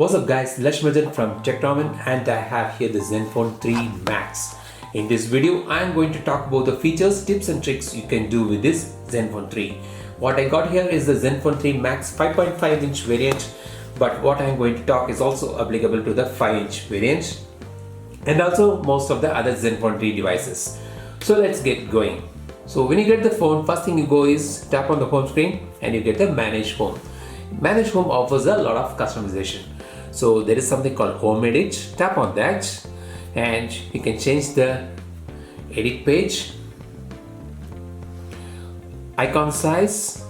What's up guys, Lakshmajan from TechTamizha and I have here the Zenfone 3 Max. In this video, I am going to talk about the features, tips and tricks you can do with this Zenfone 3. What I got here is the Zenfone 3 Max 5.5-inch variant, but what I am going to talk is also applicable to the 5-inch variant and also most of the other Zenfone 3 devices. So let's get going. So when you get the phone, first thing you go is tap on the home screen and you get the Manage Home. Manage Home offers a lot of customization. So there is something called Home Edit. Tap on that and you can change the edit page, icon size.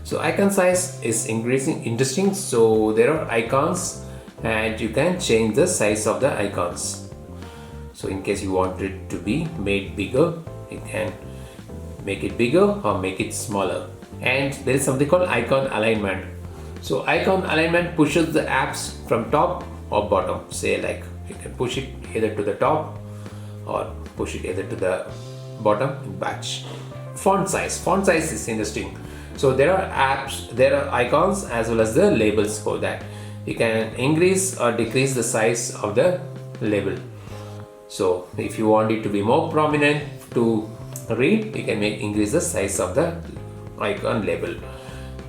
So icon size is interesting. So there are icons and you can change the size of the icons. So in case you want it to be made bigger, you can make it bigger or make it smaller. And there is something called icon alignment. So icon alignment pushes the apps from top or bottom. Say like you can push it either to the top or push it either to the bottom in batch. Font size is interesting. So there are icons as well as the labels for that. You can increase or decrease the size of the label. So if you want it to be more prominent to read, you can increase the size of the icon label,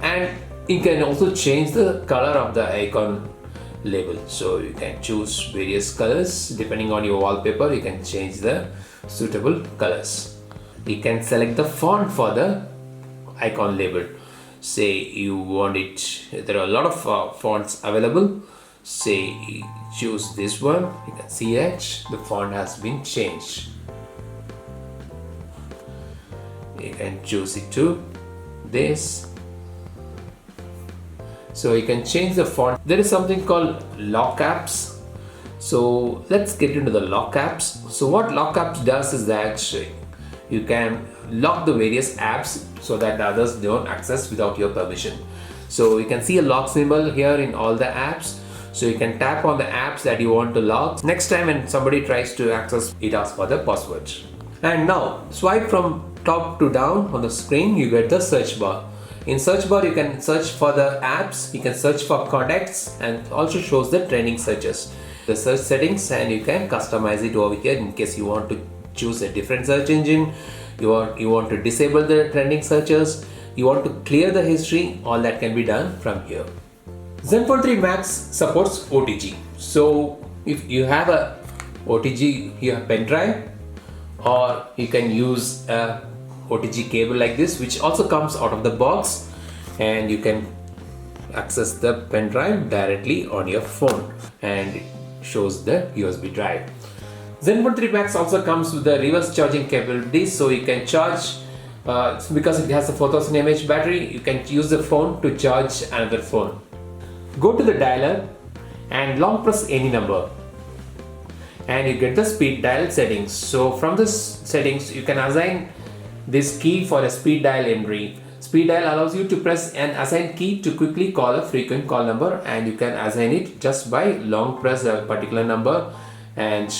and you can also change the color of the icon label. So you can choose various colors depending on your wallpaper. You can change the suitable colors. You can select the font for the icon label. Say you want it, there are a lot of fonts available. Say you choose this one, you can see it, the font has been changed. You can choose it to this. So you can change the font. There is something called lock apps. So let's get into the lock apps. So what lock apps does is that you can lock the various apps so that the others don't access without your permission. So you can see a lock symbol here in all the apps. So you can tap on the apps that you want to lock. Next time when somebody tries to access, it asks for the password. And now swipe from top to down on the screen, you get the search bar. In search bar, you can search for the apps, you can search for contacts, and also shows the trending searches. The search settings, and you can customize it over here in case you want to choose a different search engine, you want to disable the trending searches, you want to clear the history, all that can be done from here. Zenfone 3 Max supports OTG. So if you have a OTG here pen drive, or you can use a OTG cable like this, which also comes out of the box, and you can access the pen drive directly on your phone and it shows the USB drive. Zenfone 3 Max also comes with the reverse charging capability, so you can charge because it has a 4000 mAh battery, you can use the phone to charge another phone. Go to the dialer and long press any number and you get the speed dial settings. So from this settings you can assign this key for a speed dial entry. Speed dial allows you to press an assigned key to quickly call a frequent call number, and you can assign it just by long press a particular number and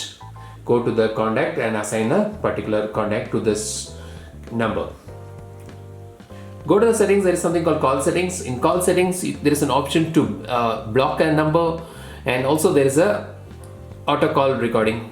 go to the contact and assign a particular contact to this number. Go to the settings, there is something called call settings. In call settings, there is an option to block a number, and also there is a auto call recording.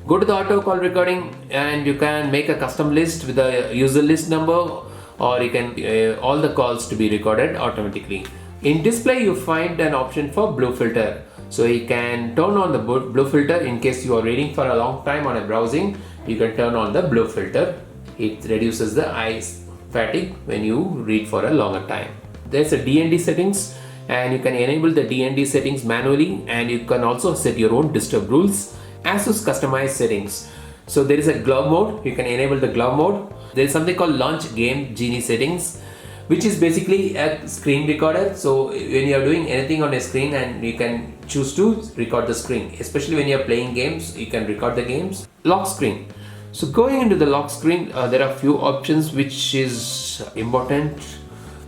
Go to the auto call recording and you can make a custom list with a user list number, or you can all the calls to be recorded automatically. In display, you find an option for blue filter. So you can turn on the blue filter in case you are reading for a long time on a browsing. You can turn on the blue filter. It reduces the eyes fatigue when you read for a longer time. There's a DND settings, and you can enable the DND settings manually, and you can also set your own disturb rules. Asus customized settings. So there is a glove mode, you can enable the glove mode. There is something called launch game genie settings, which is basically a screen recorder. So when you are doing anything on a screen, and you can choose to record the screen, especially when you are playing games, you can record the games. Lock screen. So going into the lock screen, there are a few options which is important.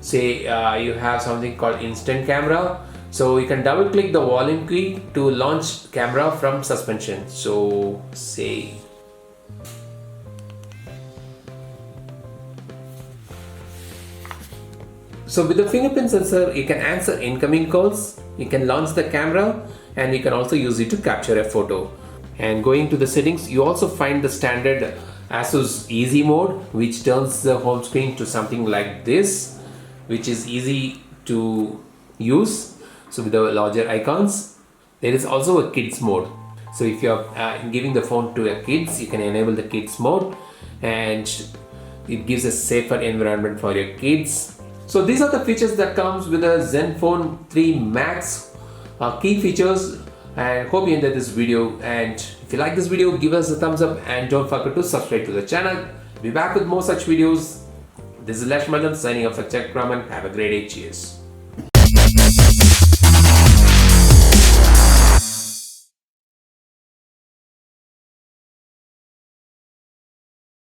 Say you have something called instant camera. So you can double click the volume key to launch camera from suspension. So say So with the fingerprint sensor, you can answer incoming calls, you can launch the camera and you can also use it to capture a photo. And going to the settings, you also find the standard Asus easy mode, which turns the home screen to something like this, which is easy to use. So with the larger icons, there is also a kids mode. So if you're giving the phone to your kids, you can enable the kids mode and it gives a safer environment for your kids. So these are the features that comes with the Zenfone 3 Max key features, and hope you enjoyed this video. And if you like this video, give us a thumbs up and don't forget to subscribe to the channel. Be back with more such videos. This is Lakshmanan signing off for TechTamizha. Have a great day. Cheers.